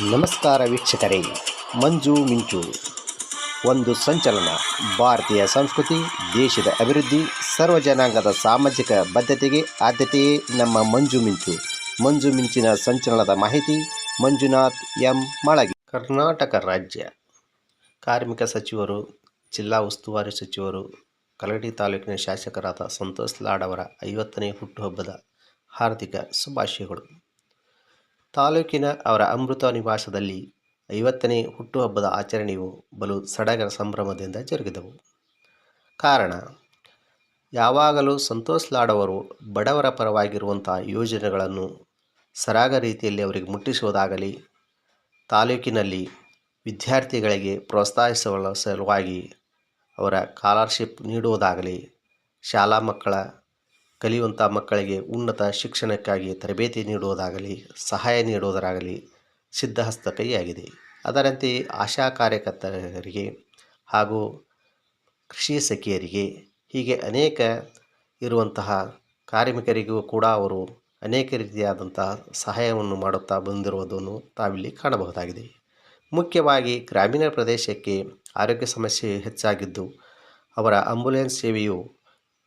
ನಮಸ್ಕಾರ ವೀಕ್ಷಕರೇ. ಮಂಜು ಮಿಂಚು ಒಂದು ಸಂಚಲನ. ಭಾರತೀಯ ಸಂಸ್ಕೃತಿ, ದೇಶದ ಅಭಿವೃದ್ಧಿ, ಸರ್ವ ಜನಾಂಗದ ಸಾಮಾಜಿಕ ಬದ್ಧತೆಗೆ ಆದ್ಯತೆಯೇ ನಮ್ಮ ಮಂಜು ಮಿಂಚು. ಮಂಜು ಮಿಂಚಿನ ಸಂಚಲನದ ಮಾಹಿತಿ ಮಂಜುನಾಥ್ ಎಂ ಮಾಳಗಿ. ಕರ್ನಾಟಕ ರಾಜ್ಯ ಕಾರ್ಮಿಕ ಸಚಿವರು, ಜಿಲ್ಲಾ ಉಸ್ತುವಾರಿ ಸಚಿವರು, ಕಲಘಟಗಿ ತಾಲೂಕಿನ ಶಾಸಕರಾದ ಸಂತೋಷ್ ಲಾಡ್ ಅವರ 50ನೇ ಹುಟ್ಟುಹಬ್ಬದ ಹಾರ್ದಿಕ ಶುಭಾಶಯಗಳು. ತಾಲೂಕಿನ ಅವರ ಅಮೃತ ನಿವಾಸದಲ್ಲಿ 50ನೇ ಹುಟ್ಟುಹಬ್ಬದ ಆಚರಣೆಯು ಬಲು ಸಡಗರ ಸಂಭ್ರಮದಿಂದ ಜರುಗಿದವು. ಕಾರಣ, ಯಾವಾಗಲೂ ಸಂತೋಷ್ ಲಾಡ್ ಅವರು ಬಡವರ ಪರವಾಗಿರುವಂಥ ಯೋಜನೆಗಳನ್ನು ಸರಾಗ ರೀತಿಯಲ್ಲಿ ಅವರಿಗೆ ಮುಟ್ಟಿಸುವುದಾಗಲಿ, ತಾಲೂಕಿನಲ್ಲಿ ವಿದ್ಯಾರ್ಥಿಗಳಿಗೆ ಪ್ರೋತ್ಸಾಹಿಸುವ ಸಲುವಾಗಿ ಅವರ ಸ್ಕಾಲರ್ಶಿಪ್ ನೀಡುವುದಾಗಲಿ, ಶಾಲಾ ಕಲಿಯುವಂಥ ಮಕ್ಕಳಿಗೆ ಉನ್ನತ ಶಿಕ್ಷಣಕ್ಕಾಗಿ ತರಬೇತಿ ನೀಡುವುದಾಗಲಿ, ಸಹಾಯ ನೀಡುವುದರಾಗಲಿ ಸಿದ್ಧಹಸ್ತ ಕೈಯಾಗಿದೆ. ಅದರಂತೆ ಆಶಾ ಕಾರ್ಯಕರ್ತರಿಗೆ ಹಾಗೂ ಕೃಷಿ ಸಖಿಯರಿಗೆ ಹೀಗೆ ಅನೇಕ ಇರುವಂತಹ ಕಾರ್ಮಿಕರಿಗೂ ಕೂಡ ಅವರು ಅನೇಕ ರೀತಿಯಾದಂತಹ ಸಹಾಯವನ್ನು ಮಾಡುತ್ತಾ ಬಂದಿರುವುದನ್ನು ತಾವಿಲ್ಲಿ ಕಾಣಬಹುದಾಗಿದೆ. ಮುಖ್ಯವಾಗಿ ಗ್ರಾಮೀಣ ಪ್ರದೇಶಕ್ಕೆ ಆರೋಗ್ಯ ಸಮಸ್ಯೆ ಹೆಚ್ಚಾಗಿದ್ದು, ಅವರ ಆಂಬ್ಯುಲೆನ್ಸ್ ಸೇವೆಯು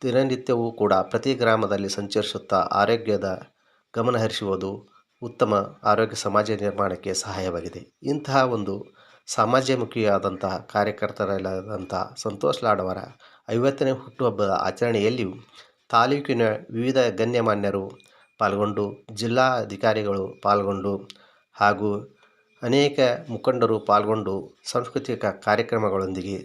ದಿನನಿತ್ಯವೂ ಕೂಡ ಪ್ರತಿ ಗ್ರಾಮದಲ್ಲಿ ಸಂಚರಿಸುತ್ತಾ ಆರೋಗ್ಯದ ಗಮನಹರಿಸುವುದು ಉತ್ತಮ ಆರೋಗ್ಯ ಸಮಾಜ ನಿರ್ಮಾಣಕ್ಕೆ ಸಹಾಯವಾಗಿದೆ. ಇಂತಹ ಒಂದು ಸಮಾಜಮುಖಿಯಾದಂತಹ ಕಾರ್ಯಕರ್ತರಾದಂಥ ಸಂತೋಷ್ ಲಾಡ್ ಅವರ 50ನೇ ಹುಟ್ಟುಹಬ್ಬದ ಆಚರಣೆಯಲ್ಲಿಯೂ ತಾಲೂಕಿನ ವಿವಿಧ ಗಣ್ಯಮಾನ್ಯರು ಪಾಲ್ಗೊಂಡು, ಜಿಲ್ಲಾ ಅಧಿಕಾರಿಗಳು ಪಾಲ್ಗೊಂಡು ಹಾಗೂ ಅನೇಕ ಮುಖಂಡರು ಪಾಲ್ಗೊಂಡು ಸಾಂಸ್ಕೃತಿಕ ಕಾರ್ಯಕ್ರಮಗಳೊಂದಿಗೆ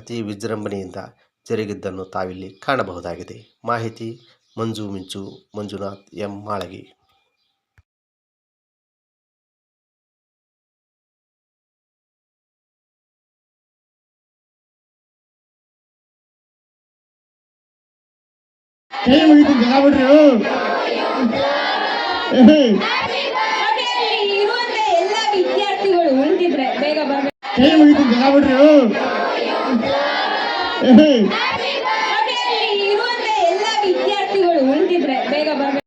ಅತಿ ವಿಜೃಂಭಣೆಯಿಂದ ಜರುಗಿದ್ದನ್ನು ತಾವಿಲ್ಲಿ ಕಾಣಬಹುದಾಗಿದೆ. ಮಾಹಿತಿ ಮಂಜು ಮಿಂಚು, ಮಂಜುನಾಥ್ ಎಂ ಮಾಳಗಿ. ಇರುವಂತ ಎಲ್ಲ ವಿದ್ಯಾರ್ಥಿಗಳು ಉಳಿದಿದ್ರೆ ಬೇಗ ಬರ್ಬೇಕು. ಇರುವಂತ ಎಲ್ಲ ವಿದ್ಯಾರ್ಥಿಗಳು ಉಳಿದಿದ್ರೆ ಬೇಗ ಬರ್ಬೇಕು.